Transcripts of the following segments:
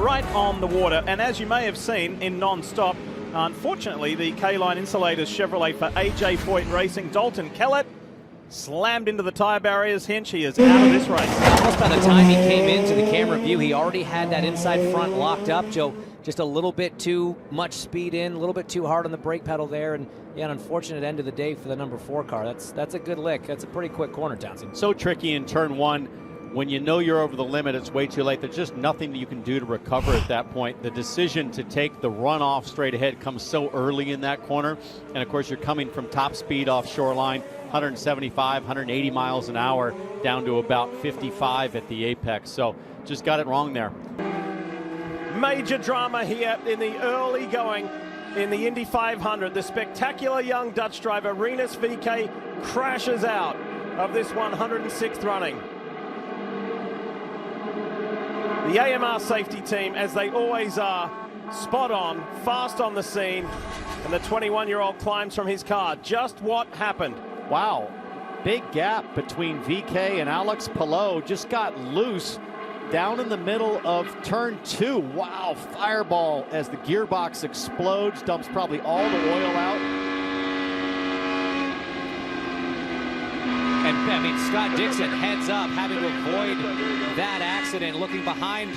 right on the water. And as you may have seen in non-stop, unfortunately, the K-Line Insulators Chevrolet for AJ Foyt Racing, Dalton Kellett, slammed into the tire barriers. Hinch, he is out of this race. Almost by the time he came into the camera view, he already had that inside front locked up, Joe. Just a little bit too much speed in, a little bit too hard on the brake pedal there, and yeah, an unfortunate end of the day for the number 4 car. That's a good lick. That's a pretty quick corner, Townsend. So tricky in turn 1. When you know you're over the limit, it's way too late. There's just nothing you can do to recover at that point. The decision to take the runoff straight ahead comes so early in that corner. And of course, you're coming from top speed off shoreline, 175, 180 miles an hour, down to about 55 at the apex. So just got it wrong there. Major drama here in the early going in the Indy 500. The spectacular young Dutch driver, Rinus VeeKay, crashes out of this 106th running. The AMR safety team, as they always are, spot on, fast on the scene, and the 21-year-old climbs from his car. Just what happened? Wow, big gap between VeeKay and Alex Palou. Just got loose down in the middle of turn 2. Wow, fireball as the gearbox explodes, dumps probably all the oil out. And I mean, Scott Dixon heads up, having to avoid that accident. Looking behind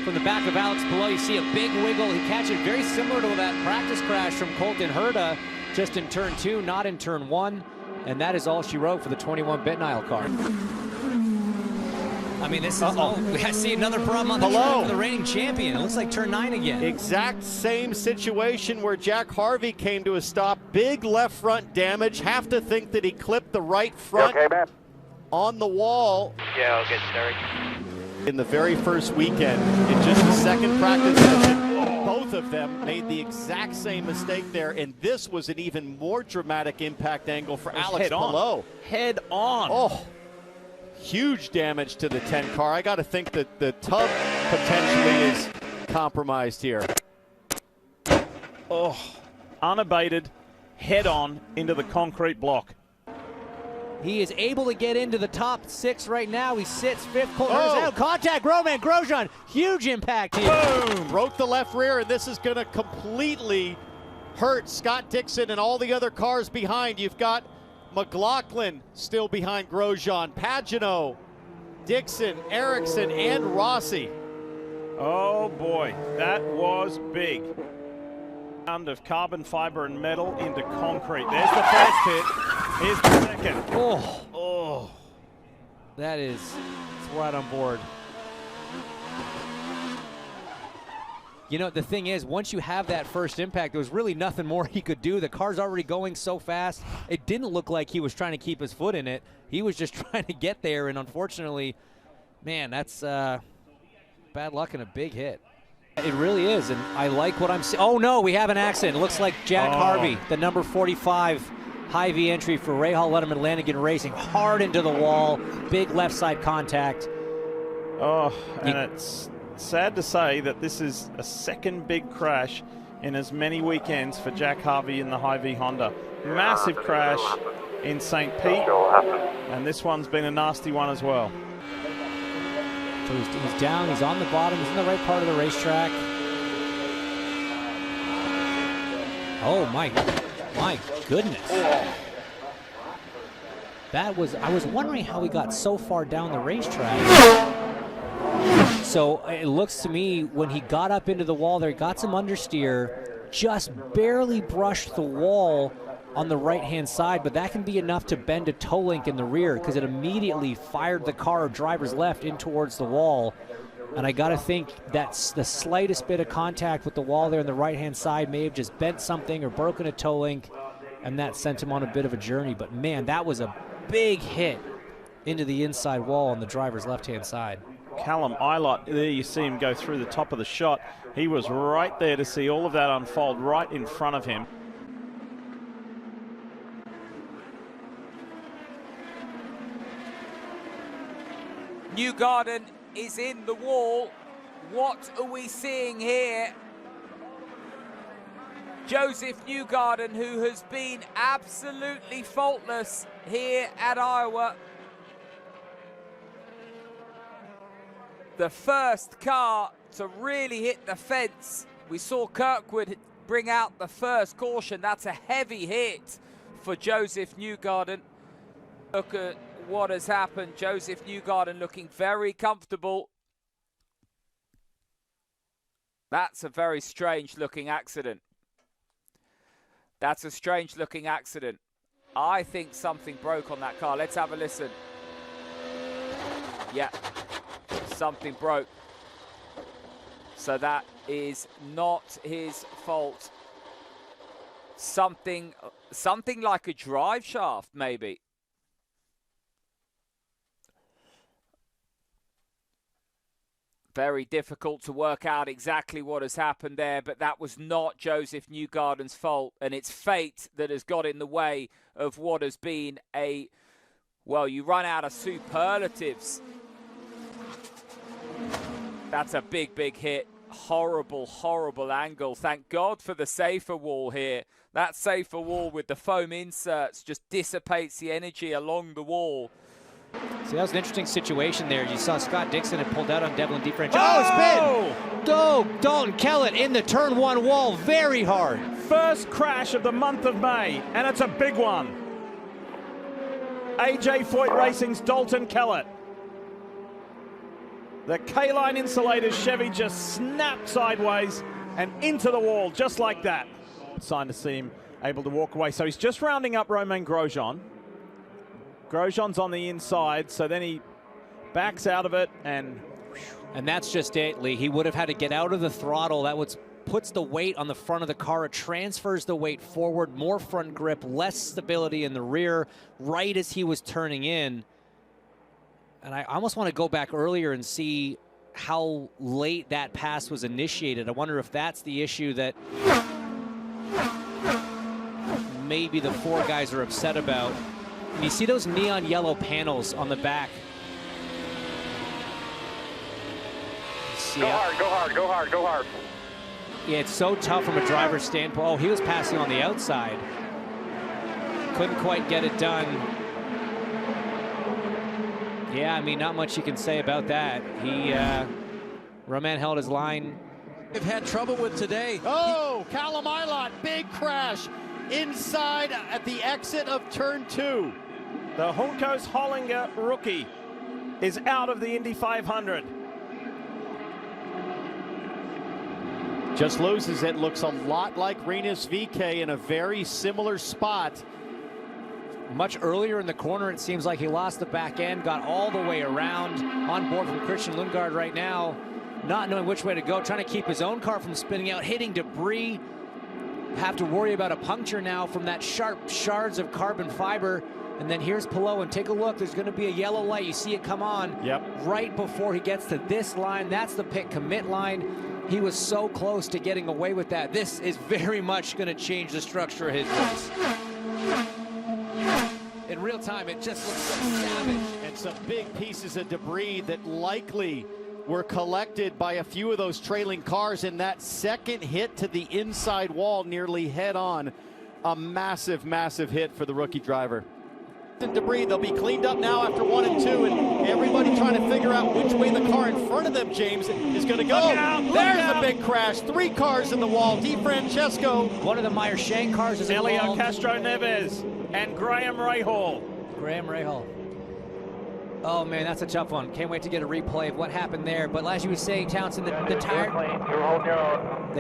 from the back of Alex Palou, you see a big wiggle. He catches very similar to that practice crash from Colton Herta, just in turn 2, not in turn 1. And that is all she wrote for the 21 Bitnile car. I mean, this is, I see another problem on the track for the reigning champion. It looks like turn 9 again. Exact same situation where Jack Harvey came to a stop. Big left front damage. Have to think that he clipped the right front on the wall. Yeah, I'll get Derek. In the very first weekend, in just the second practice session, both of them made the exact same mistake there, and this was an even more dramatic impact angle for Alex Palou. Head on. Oh. Huge damage to the 10 car. I got to think that the tub potentially is compromised here. Oh, unabated, head on into the concrete block. He is able to get into the top 6 right now. He sits 5th. Out. Contact, Roman Grosjean. Huge impact here. Boom! Broke the left rear, and this is going to completely hurt Scott Dixon and all the other cars behind. You've got McLaughlin still behind Grosjean, Pagenaud, Dixon, Erickson, and Rossi. Oh boy, that was big. Round of carbon fiber and metal into concrete. There's the first hit. Here's the second. Oh. That is, it's right on board. You know, the thing is, once you have that first impact, there was really nothing more he could do. The car's already going so fast. It didn't look like he was trying to keep his foot in it. He was just trying to get there, and unfortunately, man, that's bad luck and a big hit. It really is, and I like what I'm seeing. Oh, no, we have an accident. It looks like Jack Harvey, the number 45 Hy-Vee entry for Rahal Letterman Lanigan Racing, hard into the wall, big left side contact. Oh, and it's sad to say that this is a second big crash in as many weekends for Jack Harvey in the Hy-Vee Honda. Massive crash in St. Pete, and this one's been a nasty one as well. So he's down, he's on the bottom, he's in the right part of the racetrack. Oh my goodness. That was, I was wondering how he got so far down the racetrack. So it looks to me when he got up into the wall there, got some understeer, just barely brushed the wall on the right-hand side, but that can be enough to bend a toe link in the rear because it immediately fired the car driver's left in towards the wall. And I got to think that's the slightest bit of contact with the wall there on the right-hand side may have just bent something or broken a toe link, and that sent him on a bit of a journey. But man, that was a big hit into the inside wall on the driver's left-hand side. Callum Ilott, there you see him go through the top of the shot. He was right there to see all of that unfold right in front of him. Newgarden is in the wall. What are we seeing here? Joseph Newgarden, who has been absolutely faultless here at Iowa. the first car to really hit the fence. We saw Kirkwood bring out the first caution. That's a heavy hit for Joseph Newgarden. Look at what has happened. Joseph Newgarden looking very comfortable. That's a very strange looking accident. That's a strange looking accident. I think something broke on that car. Let's have a listen. Yeah, something broke. So that is not his fault. Something like a drive shaft, maybe. Very difficult to work out exactly what has happened there, but that was not Joseph Newgarden's fault, and it's fate that has got in the way of what has been a, well, you run out of superlatives. That's a big, big hit. Horrible, horrible angle. Thank God for the safer wall here. That safer wall with the foam inserts just dissipates the energy along the wall. See, that was an interesting situation there. You saw Scott Dixon had pulled out on Devlin DeFrancisco. Oh! Spin! Oh, Dalton Kellett in the turn one wall very hard. First crash of the month of May, and it's a big one. AJ Foyt Racing's Dalton Kellett. The K-Line Insulators Chevy just snapped sideways and into the wall, just like that. Sign to see him able to walk away. So he's just rounding up Romain Grosjean. Grosjean's on the inside, so then he backs out of it, and that's just it, Lee. He would have had to get out of the throttle. That puts the weight on the front of the car. It transfers the weight forward, more front grip, less stability in the rear, right as he was turning in. And I almost want to go back earlier and see how late that pass was initiated. I wonder if that's the issue that maybe the four guys are upset about. And you see those neon yellow panels on the back. Go hard, go hard, go hard, go hard. Yeah, it's so tough from a driver's standpoint. Oh, he was passing on the outside. Couldn't quite get it done. Yeah, I mean, not much you can say about that. Romain held his line. They've had trouble with today. Oh, Callum Ilott, big crash inside at the exit of turn 2. the Juncos Hollinger rookie is out of the Indy 500. Just loses it. Looks a lot like Rinus VeeKay in a very similar spot. Much earlier in the corner, it seems like he lost the back end, got all the way around, on board from Christian Lundgaard right now, not knowing which way to go, trying to keep his own car from spinning out, hitting debris. Have to worry about a puncture now from that sharp shards of carbon fiber. And then here's Palou, and take a look, there's going to be a yellow light. You see it come on right before he gets to this line. That's the pit commit line. He was so close to getting away with that. This is very much going to change the structure of his race. In real time, it just looks so savage. And some big pieces of debris that likely were collected by a few of those trailing cars in that second hit to the inside wall, nearly head on. A massive, massive hit for the rookie driver. Debris, they'll be cleaned up now after 1 and 2, and everybody trying to figure out which way the car in front of them, James, is going to go. There's the big crash. 3 cars in the wall. DeFrancisco. One of the Meyer Shank cars is Elio involved. Castro Neves and Graham Rahal. Graham Rahal. Oh man, that's a tough one. Can't wait to get a replay of what happened there. But as you were saying, Townsend, the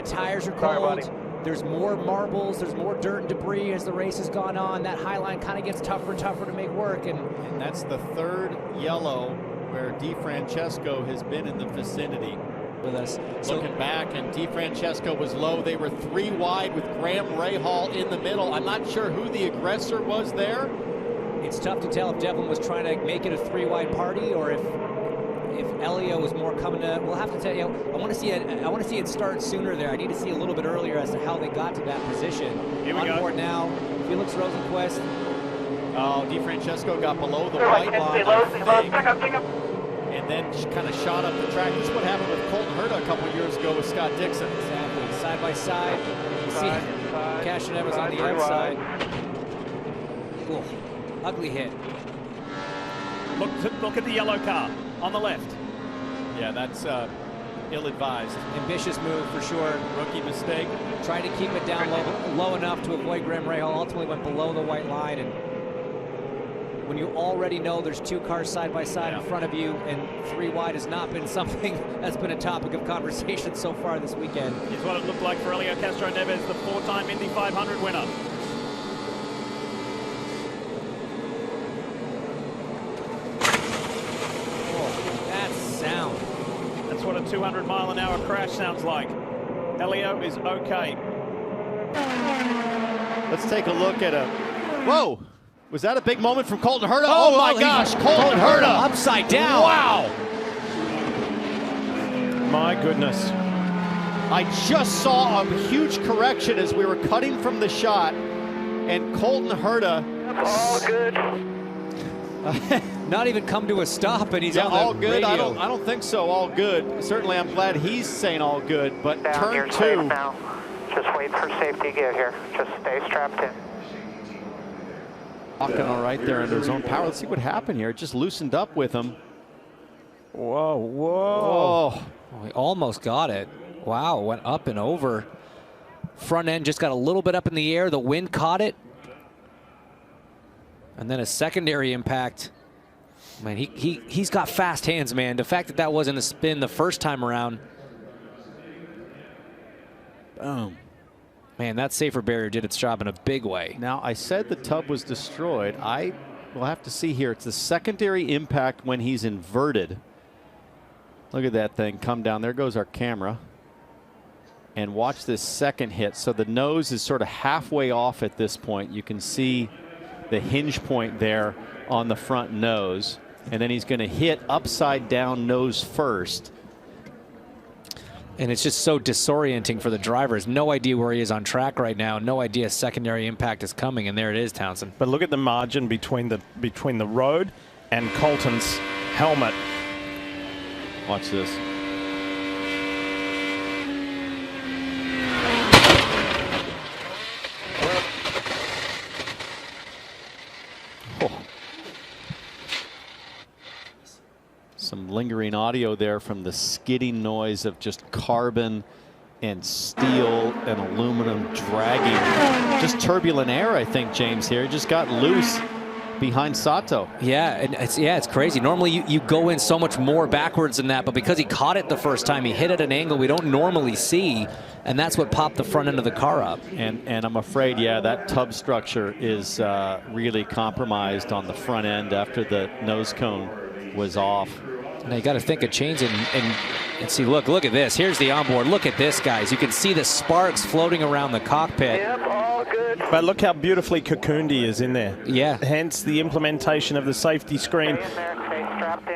tires are cold. There's more marbles, there's more dirt and debris as the race has gone on. That high line kind of gets tougher and tougher to make work. And that's the 3rd yellow where DeFrancisco has been in the vicinity. With us. Looking back, and DeFrancisco was low. They were 3 wide with Graham Rahal in the middle. I'm not sure who the aggressor was there. It's tough to tell if Devlin was trying to make it a 3-wide party or if Elio was more coming to. We'll have to tell you. I want to see it. I want to see it start sooner there. I need to see a little bit earlier as to how they got to that position. Here we go. On board now, Felix Rosenquist. Oh, DeFrancisco got below the white line, and then kind of shot up the track. This is what happened with Colton Herta a couple years ago with Scott Dixon. Exactly. Side by side. You see Cashinet was on the outside. Ooh, ugly hit. Look at the yellow car on the left. Yeah, that's ill-advised. Ambitious move for sure. Rookie mistake. Tried to keep it down low enough to avoid Graham Rahal. Ultimately went below the white line. And when you already know there's 2 cars side by side in front of you, and 3 wide has not been something that's been a topic of conversation so far this weekend. Here's what it looked like for Helio Castro-Neves, the 4-time Indy 500 winner. Oh, that sound. That's what a 200-mile-an-hour crash sounds like. Helio is okay. Let's take a look at a... Whoa! Was that a big moment from Colton Herta? Oh, Oh my gosh, Colton Herta! Upside down. Wow! My goodness. I just saw a huge correction as we were cutting from the shot, and Colton Herta... All good. Not even come to a stop, and he's on the all good. radio. I don't think so. All good. Certainly, I'm glad he's saying all good. But Down, turn you're 2. safe now. Just wait for safety to get here. Just stay strapped in. Walking all right there under his own power. Let's see what happened here. It just loosened up with him. Whoa, whoa. Oh, Oh, he almost got it. Wow, went up and over. Front end just got a little bit up in the air. The wind caught it. And then a secondary impact. Man, he's got fast hands, man. The fact that that wasn't a spin the first time around. boom. Man, that safer barrier did its job in a big way. Now, I said the tub was destroyed. I will have to see here. It's the secondary impact when he's inverted. Look at that thing come down. There goes our camera. And watch this second hit. So the nose is sort of halfway off at this point. You can see the hinge point there on the front nose. And then he's going to hit upside down nose first. And it's just so disorienting for the drivers. No idea where he is on track right now. No idea secondary impact is coming. And there it is, Townsend. But look at the margin between the road and Colton's helmet. Watch this. Oh. Some lingering audio there from the skidding noise of just carbon and steel and aluminum dragging. Just turbulent air, I think, James, here. It just got loose behind Sato. Yeah, and it's crazy. Normally you go in so much more backwards than that, but because he caught it the first time, he hit at an angle we don't normally see, and that's what popped the front end of the car up. And I'm afraid, yeah, that tub structure is really compromised on the front end after the nose cone was off. Now you got to think of changing and see. Look at this. Here's the onboard. Look at this, guys. You can see the sparks floating around the cockpit. Yep, all good. But look how beautifully cocooned he is in there. Yeah. Hence the implementation of the safety screen. Stay in there, stay strapped in.